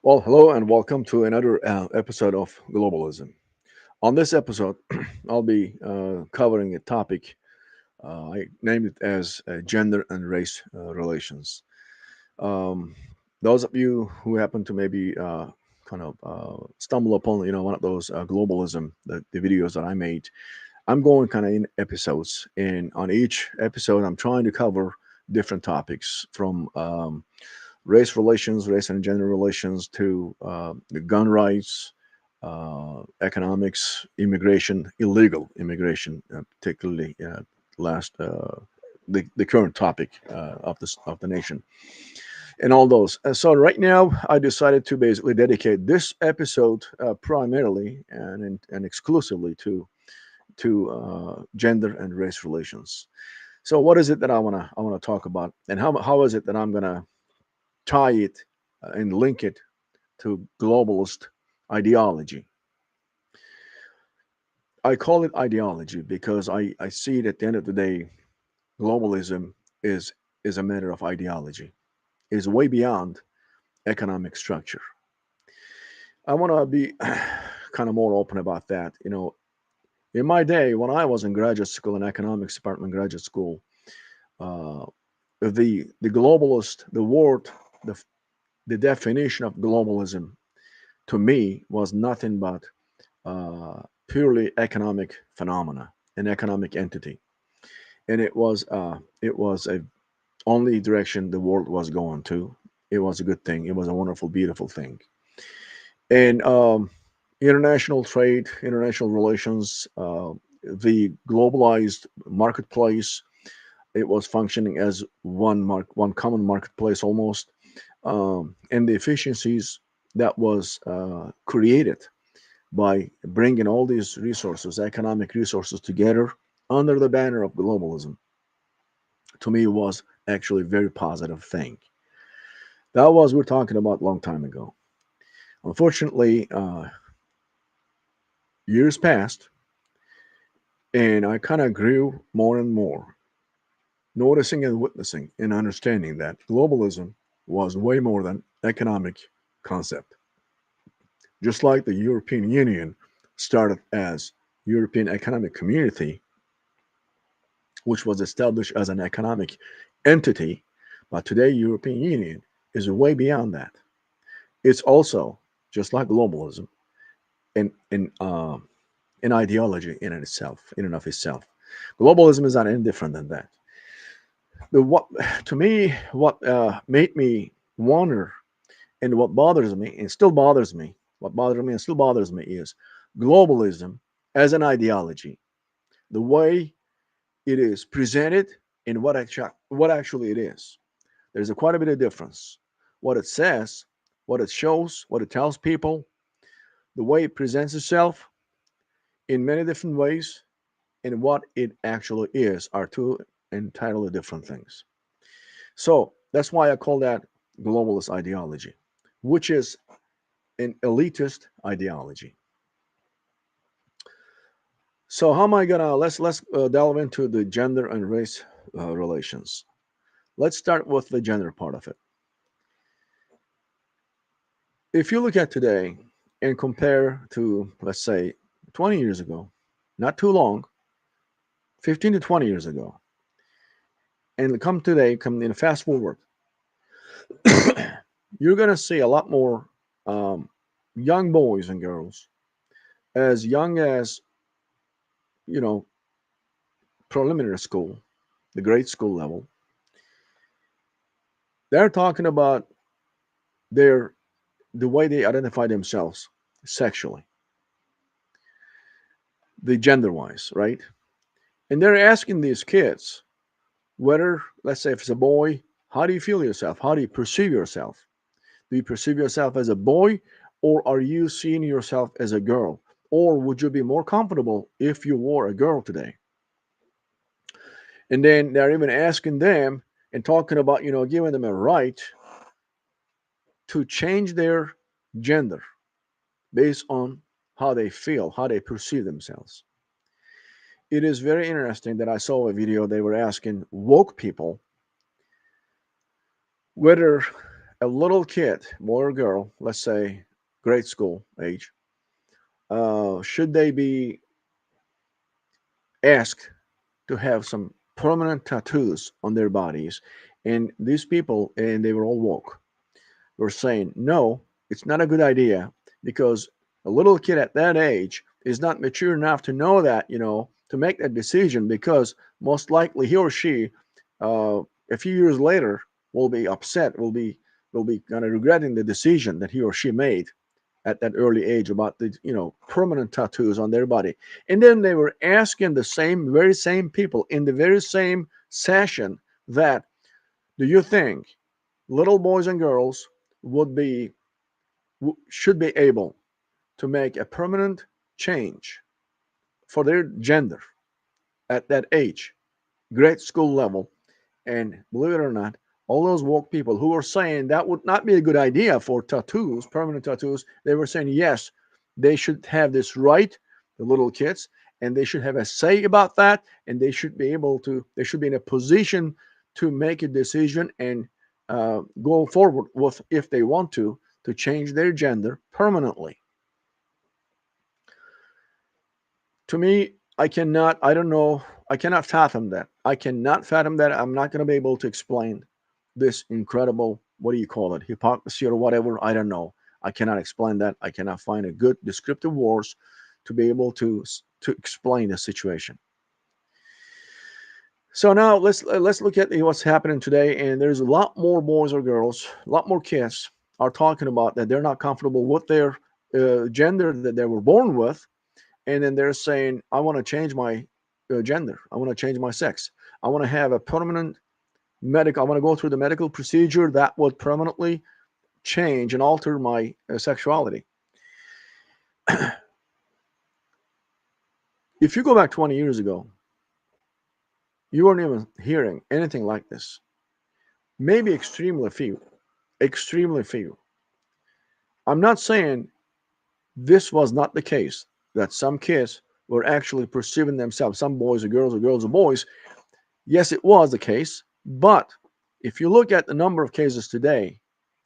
Well, hello and welcome to another episode of Globalism. On this episode, I'll be covering a topic I named it as gender and race relations. Um, those of you who happen to maybe kind of stumble upon, one of those globalism, the videos that I made, I'm going kind of in episodes, and on each episode, I'm trying to cover different topics from race relations, race and gender relations, to the gun rights, economics, immigration, illegal immigration, particularly last the current topic of the nation, and all those. So right now, I decided to basically dedicate this episode primarily and exclusively to gender and race relations. So what is it that I wanna talk about, and how is it that I'm gonna tie it and link it to globalist ideology? I call it ideology because I see it at the end of the day, globalism is is a matter of ideology. It is way beyond economic structure. I want to be kind of more open about that. In my day, when I was in graduate school, in economics department graduate school, uh, the globalist, the word, the the definition of globalism to me was nothing but purely economic phenomena, an economic entity, and it was a only direction the world was going to. It was a good thing. It was a wonderful, beautiful thing. And international trade, international relations, the globalized marketplace. It was functioning as one common marketplace almost, and the efficiencies that was created by bringing all these resources, economic resources, together under the banner of globalism, to me was actually a very positive thing. That was we're talking about a long time ago. Unfortunately, years passed, and I kind of grew more and more, noticing and witnessing and understanding that globalism was way more than economic concept. Just like the European Union started as European Economic Community, which was established as an economic entity, but today European Union is way beyond that. It's also just like globalism in ideology in and of itself. Globalism is not any different than that. The what to me what made me wonder, and what bothers me and still bothers me, what bothered me and still bothers me is globalism as an ideology, the way it is presented and what actually it is. There's quite a bit of difference. What it says, what it shows, what it tells people, the way it presents itself in many different ways, and what it actually is are two entirely different things. So that's why I call that globalist ideology, which is an elitist ideology. So how am I gonna let's delve into the gender and race relations. Let's start with the gender part of it. If you look at today and compare to, let's say, 20 years ago, not too long, 15 to 20 years ago, and come today, come in fast forward, you're gonna see a lot more um, young boys and girls as young as, you know preliminary school, the grade school level. They're talking about their the way they identify themselves sexually, the gender wise, right? And they're asking these kids whether, let's say, if it's a boy, how do you feel yourself? How do you perceive yourself? Do you perceive yourself as a boy, or are you seeing yourself as a girl? Or would you be more comfortable if you wore a girl today? And then they're even asking them and talking about, giving them a right to change their gender based on how they feel, how they perceive themselves. It is very interesting that I saw a video. They were asking woke people whether A little kid, boy or girl, let's say grade school age, should they be asked to have some permanent tattoos on their bodies? And these people, and they were all woke, were saying, no, it's not a good idea because a little kid at that age is not mature enough to know that, to make that decision because most likely he or she, uh, a few years later, will be upset, will be kind of regretting the decision that he or she made at that early age about the permanent tattoos on their body. And then they were asking the very same people in the very same session that, do you think little boys and girls would be should be able to make a permanent change for their gender at that age, grade school level? And believe it or not, all those woke people who were saying that would not be a good idea for tattoos, permanent tattoos, they were saying yes, they should have this right, the little kids, and they should have a say about that, and they should be in a position to make a decision and go forward with, if they want to change their gender permanently. To me, I don't know, I cannot fathom that. I cannot fathom that. I'm not going to be able to explain this incredible, what do you call it, hypocrisy or whatever. I don't know. I cannot explain that. I cannot find a good descriptive words to be able to explain the situation. So now let's look at what's happening today, and there's a lot more boys or girls, a lot more kids are talking about that they're not comfortable with their gender that they were born with, and then they're saying, I want to change my gender, I want to change my sex, I want to have a permanent medical, I want to go through the medical procedure that would permanently change and alter my sexuality. If you go back 20 years ago, you weren't even hearing anything like this. Maybe extremely few, extremely few. I'm not saying this was not the case, that some kids were actually perceiving themselves, some boys or girls or boys. Yes, it was the case, but if you look at the number of cases today,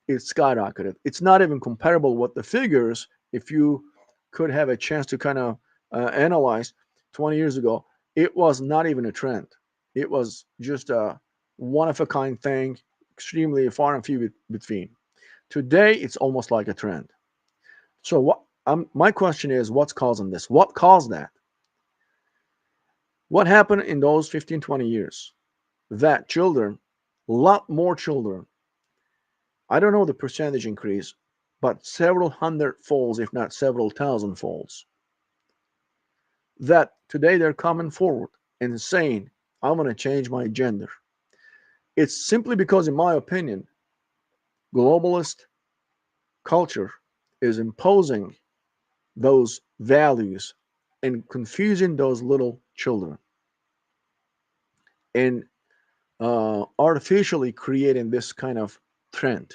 it's skyrocketed. It's not even comparable with the figures. If you could have a chance to kind of analyze 20 years ago, it was not even a trend. It was just a one of a kind thing, extremely far and few between. Today, it's almost like a trend. So, my question is, what's causing this? What caused that? What happened in those 15, 20 years? That children, a lot more children, I don't know the percentage increase, but several hundred folds, if not several thousand folds, that today they're coming forward and saying, I'm going to change my gender. It's simply because, in my opinion, globalist culture is imposing those values and confusing those little children and artificially creating this kind of trend.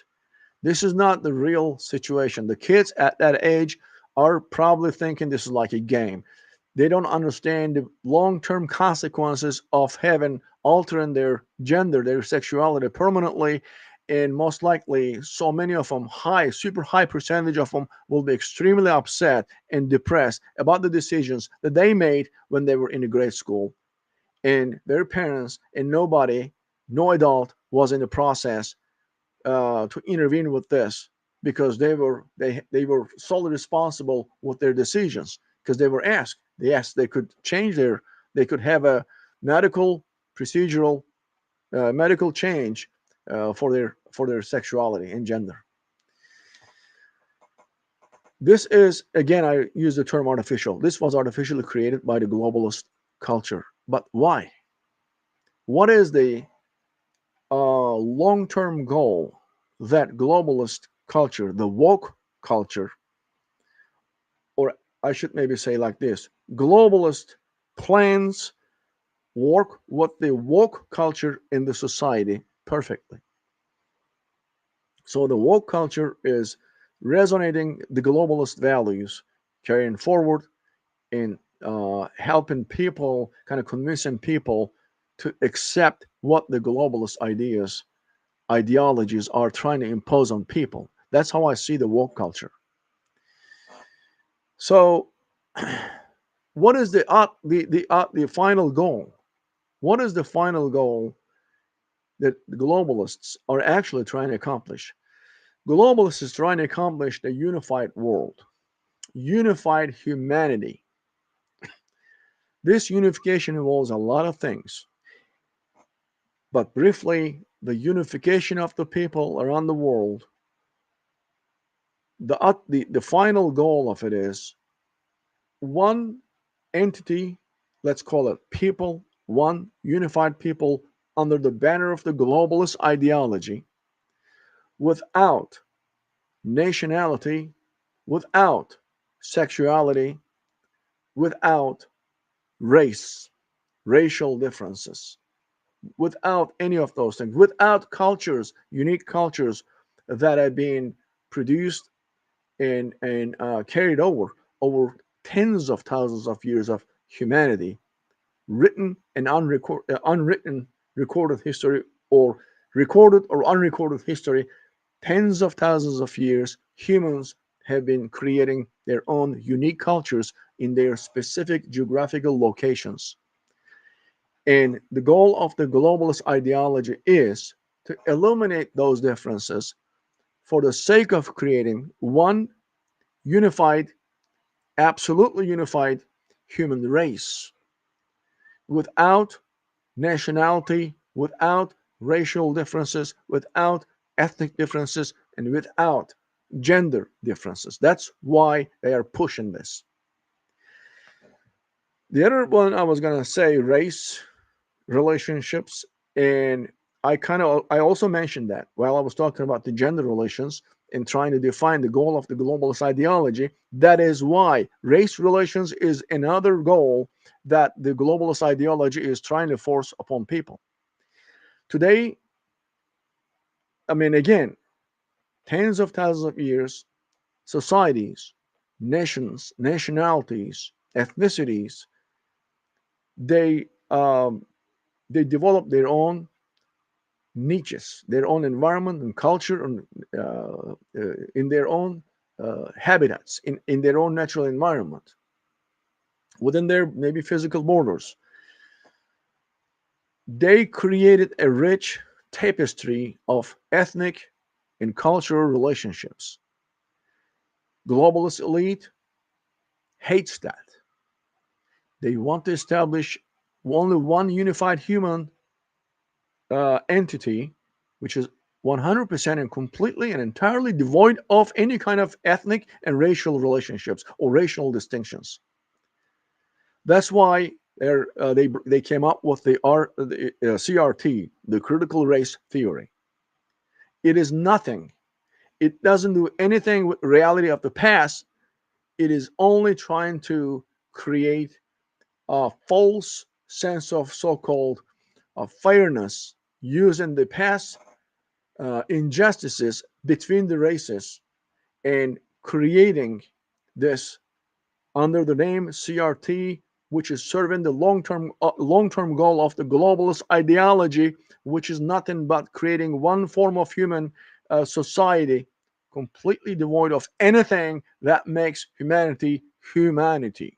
This is not the real situation. The kids at that age are probably thinking this is like a game. They don't understand the long-term consequences of having altering their gender, their sexuality permanently, and most likely so many of them, super high percentage of them, will be extremely upset and depressed about the decisions that they made when they were in a grade school, and their parents and nobody, no adult was in the process to intervene with this, because they were solely responsible with their decisions, because they were asked. They could change they could have a medical procedural medical change for their sexuality and gender. This is, again, I use the term artificial. This was artificially created by the globalist culture. But why? What is the long-term goal that globalist culture, the woke culture, or I should maybe say like this: globalist plans work with the woke culture in the society perfectly. So the woke culture is resonating the globalist values, carrying forward in helping people, kind of convincing people to accept what the globalist ideas ideologies are trying to impose on people. That's how I see the woke culture. So, what is the final goal? What is the final goal that the globalists are actually trying to accomplish? Globalists is trying to accomplish the unified world, unified humanity. This unification involves a lot of things, but briefly, the unification of the people around the world. The final goal of it is one entity, let's call it people, one unified people under the banner of the globalist ideology, without nationality, without sexuality, without race, racial differences, without any of those things, without cultures, unique cultures that have been produced and carried over tens of thousands of years of humanity, written and unwritten recorded history, or recorded or unrecorded history, tens of thousands of years, humans have been creating their own unique cultures in their specific geographical locations. And the goal of the globalist ideology is to eliminate those differences for the sake of creating one unified, absolutely unified human race without nationality, without racial differences, without ethnic differences, and without gender differences. That's why they are pushing this. The other one I was going to say, race relationships, and I also mentioned that while I was talking about the gender relations and trying to define the goal of the globalist ideology. That is why race relations is another goal that the globalist ideology is trying to force upon people. Today, I mean, again, tens of thousands of years, societies, nations, nationalities, ethnicities, they um, they develop their own niches, their own environment and culture, and in their own habitats, in their own natural environment, within their maybe physical borders. They created a rich tapestry of ethnic and cultural relationships. Globalist elite hates that. They want to establish only one unified human entity, which is 100% and completely and entirely devoid of any kind of ethnic and racial relationships or racial distinctions. That's why they came up with the CRT, the critical race theory. It is nothing. It doesn't do anything with reality of the past. It is only trying to create a false sense of so-called fairness using the past injustices between the races and creating this under the name CRT, which is serving the long-term goal of the globalist ideology, which is nothing but creating one form of human society completely devoid of anything that makes humanity humanity.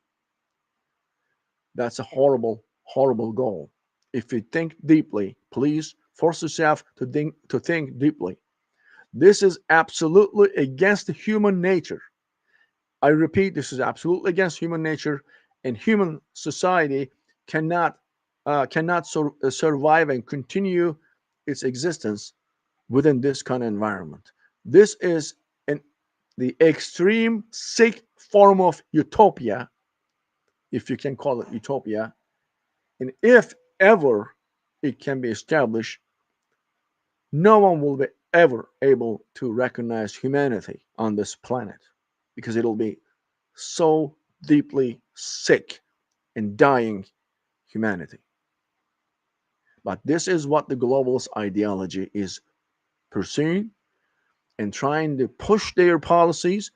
That's a horrible, horrible goal. If you think deeply, please force yourself to think deeply. This is absolutely against human nature. I repeat, this is absolutely against human nature, and human society cannot survive and continue its existence within this kind of environment. This is an the extreme sick form of utopia, if you can call it utopia, and if ever it can be established, no one will be ever able to recognize humanity on this planet because it'll be so deeply sick and dying humanity. But this is what the globalist ideology is pursuing and trying to push their policies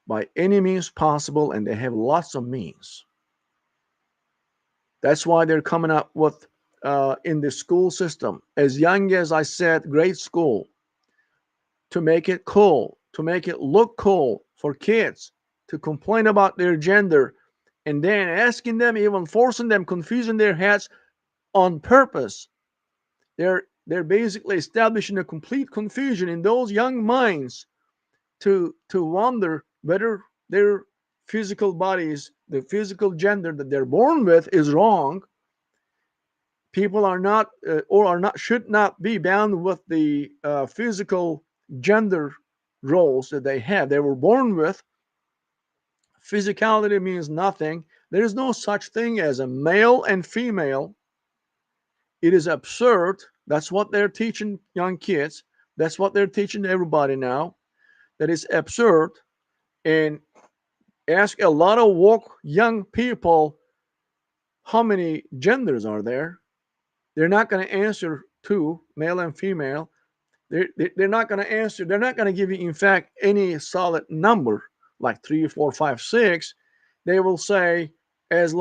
by any means possible, and they have lots of means. That's why they're coming up with in the school system, as young as I said, grade school, to make it cool, to make it look cool for kids to complain about their gender, and then asking them, even forcing them, confusing their heads on purpose. They're basically establishing a complete confusion in those young minds to wonder whether their physical bodies, the physical gender that they're born with, is wrong. People are not or are not should not be bound with the physical gender roles that they have. They were born with. Physicality means nothing. There is no such thing as a male and female. It is absurd. That's what they're teaching young kids. That's what they're teaching everybody now. That is absurd. And ask a lot of woke young people how many genders are there. They're not going to answer two, male and female. They're not going to answer. They're not going to give you, in fact, any solid number like 3, 4, 5, 6. They will say as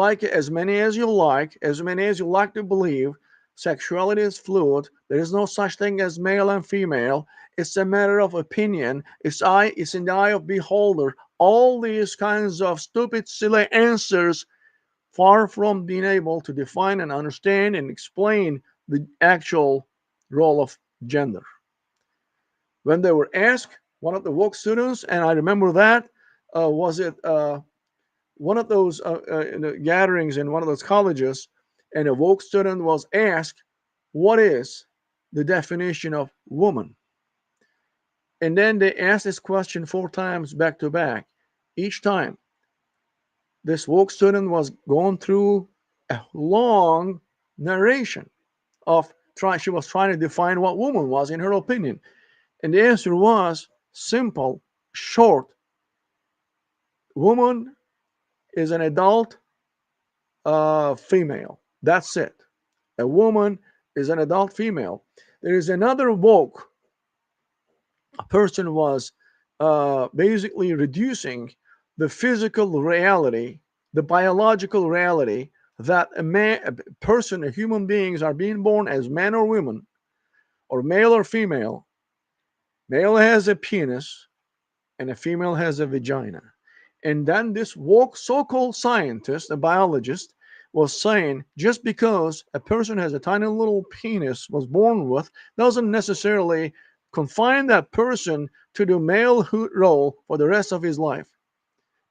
many as you like, as many as you like to believe. Sexuality is fluid. There is no such thing as male and female. It's a matter of opinion. It's in the eye of beholder. All these kinds of stupid, silly answers, far from being able to define and understand and explain the actual role of gender. When they were asked, one of the woke students, and I remember that, was it one of those gatherings in one of those colleges, and a woke student was asked, what is the definition of woman? And then they asked this question 4 times back to back. Each time, this woke student was going through a long narration of she was trying to define what woman was in her opinion. And the answer was simple, short. Woman is an adult female. That's it. A woman is an adult female. There is another woke person was basically reducing the physical reality, the biological reality that a person, human beings are being born as man or woman, or male or female. Male has a penis and a female has a vagina. And then this woke so-called scientist, a biologist, was saying just because a person has a tiny little penis was born with doesn't necessarily confine that person to the male role for the rest of his life.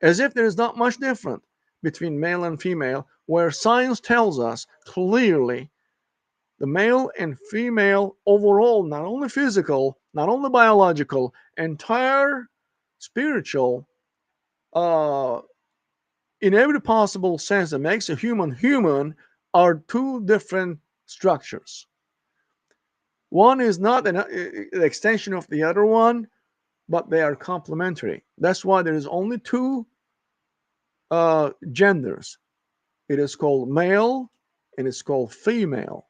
As if there is not much different between male and female, where science tells us clearly the male and female overall, not only physical, not only biological, entire spiritual, uh, in every possible sense that makes a human human, are two different structures. One is not an extension of the other one, but they are complementary. That's why there is only two genders. It is called male and it's called female.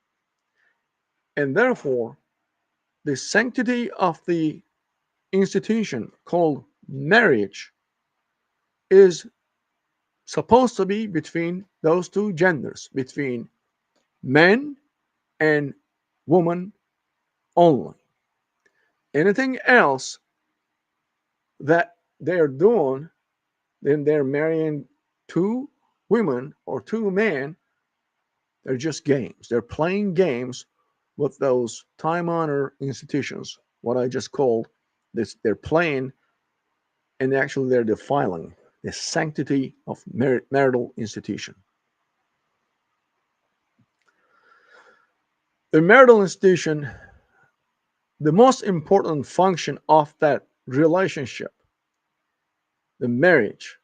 And therefore, the sanctity of the institution called marriage is supposed to be between those two genders, between men and woman only. Anything else that they're doing, then they're marrying two women or two men. They're just games. They're playing games with those time-honored institutions. What I just called this, they're playing, and actually they're defiling the sanctity of marital institution. The marital institution, the most important function of that relationship, the marriage,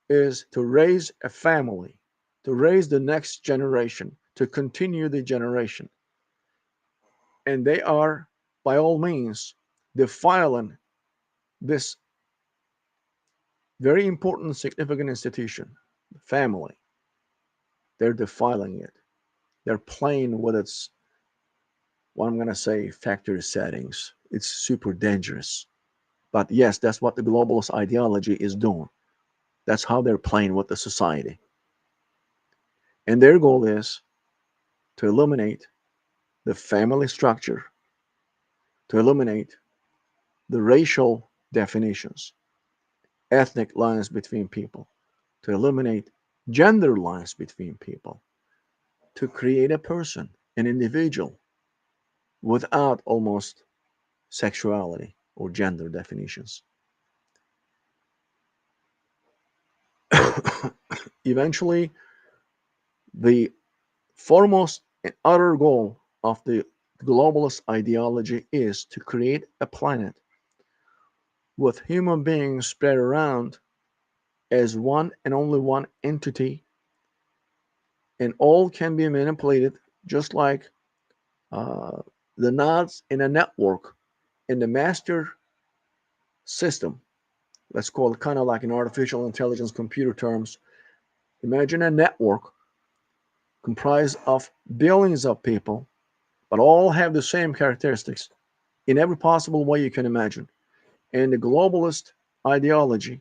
is to raise a family, to raise the next generation, to continue the generation. And they are, by all means, defiling this very important, significant institution, the family. They're defiling it. They're playing with its, what I'm going to say, factory settings. It's super dangerous. But yes, that's what the globalist ideology is doing. That's how they're playing with the society. And their goal is to eliminate the family structure, to eliminate the racial definitions, ethnic lines between people, to eliminate gender lines between people, to create a person, an individual, without almost sexuality or gender definitions. Eventually, the foremost and utter goal of the globalist ideology is to create a planet with human beings spread around as one and only one entity, and all can be manipulated just like uh, the nodes in a network in the master system. Let's call it kind of like in artificial intelligence computer terms. Imagine a network comprised of billions of people, but all have the same characteristics in every possible way you can imagine. And the globalist ideology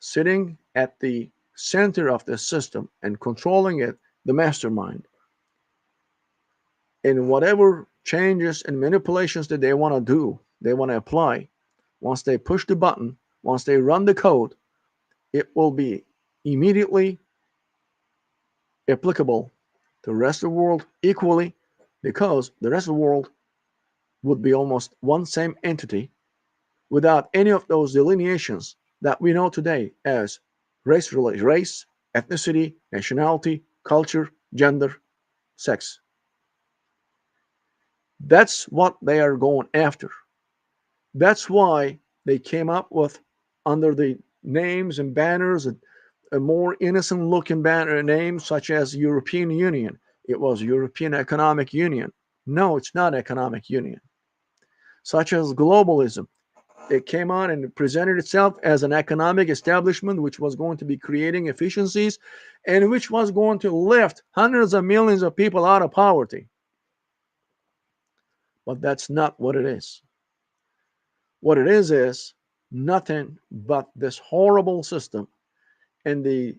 sitting at the center of the system and controlling it, the mastermind, in whatever changes and manipulations that they want to do, they want to apply, once they push the button, once they run the code, it will be immediately applicable to the rest of the world equally, because the rest of the world would be almost one same entity without any of those delineations that we know today as race, ethnicity, nationality, culture, gender, sex. That's what they are going after. That's why they came up with, under the names and banners, a more innocent looking banner names such as European Union. It was European Economic Union. No, it's not economic union. Such as globalism. It came on and presented itself as an economic establishment which was going to be creating efficiencies and which was going to lift hundreds of millions of people out of poverty. But that's not what it is. What it is nothing but this horrible system. And the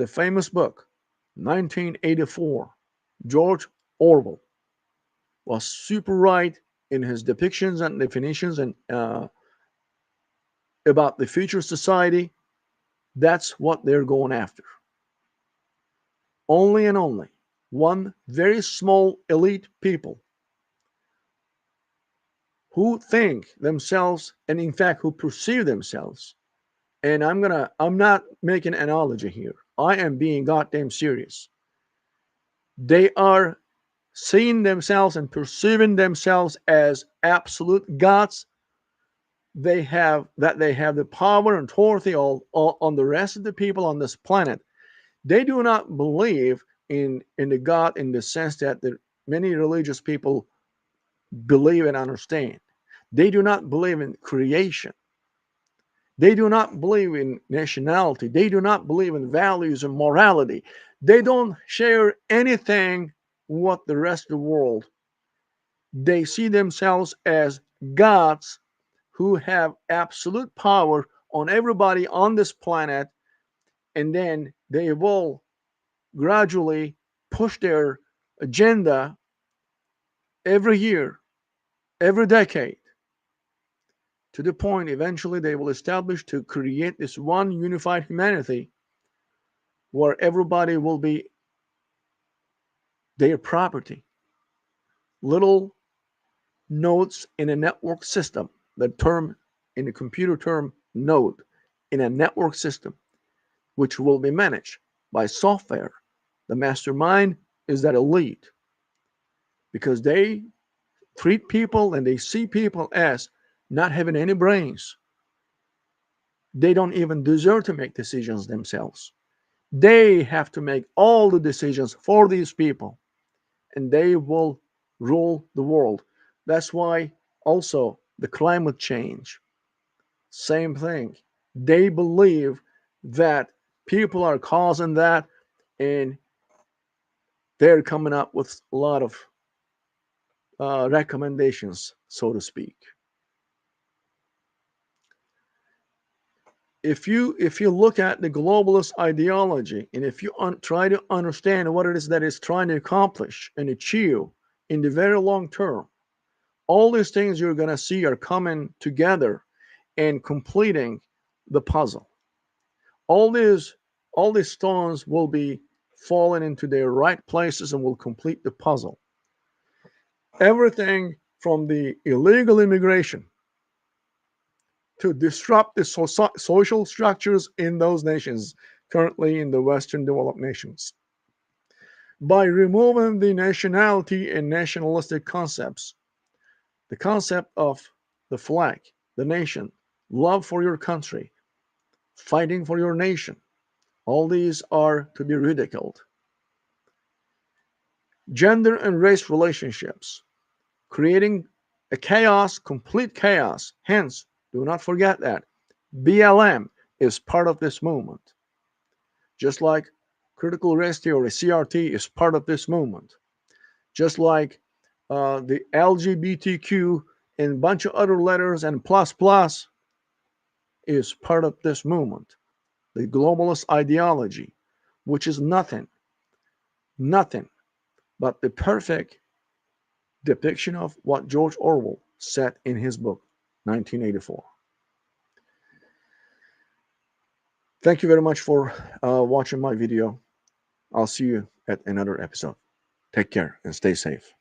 famous book 1984, George Orwell was super right in his depictions and definitions and about the future society. That's what they're going after. Only and only one very small elite people who think themselves, and in fact who perceive themselves, and I'm not making an analogy here, I am being goddamn serious. They are seeing themselves and perceiving themselves as absolute gods. They have the power and authority all on the rest of the people on this planet. They do not believe in the God in the sense that the many religious people believe and understand. They do not believe in creation. They do not believe in nationality. They do not believe in values and morality. They don't share anything with the rest of the world. They see themselves as gods who have absolute power on everybody on this planet, and then they will gradually push their agenda every year, every decade, to the point eventually they will establish to create this one unified humanity where everybody will be their property. Little nodes in a network system, the term in the computer term node, in a network system, which will be managed by software. The mastermind is that elite because they treat people and they see people as not having any brains. They don't even deserve to make decisions themselves. They have to make all the decisions for these people, and they will rule the world. That's why also the climate change, same thing. They believe that people are causing that, and they're coming up with a lot of recommendations, so to speak. if you look at the globalist ideology, and if you try to understand what it is that it's trying to accomplish and achieve in the very long term, all these things you're going to see are coming together and completing the puzzle. All these all these stones will be falling into their right places and will complete the puzzle. Everything from the illegal immigration to disrupt the social structures in those nations, currently in the Western developed nations, by removing the nationality and nationalistic concepts, the concept of the flag, the nation, love for your country, fighting for your nation. All these are to be ridiculed. Gender and race relationships, creating a chaos, complete chaos. Hence, do not forget that BLM is part of this movement, just like critical race theory, CRT, is part of this movement, just like the LGBTQ and a bunch of other letters and plus plus is part of this movement. The globalist ideology, which is nothing but the perfect depiction of what George Orwell said in his book, 1984. Thank you very much for watching my video. I'll see you at another episode. Take care and stay safe.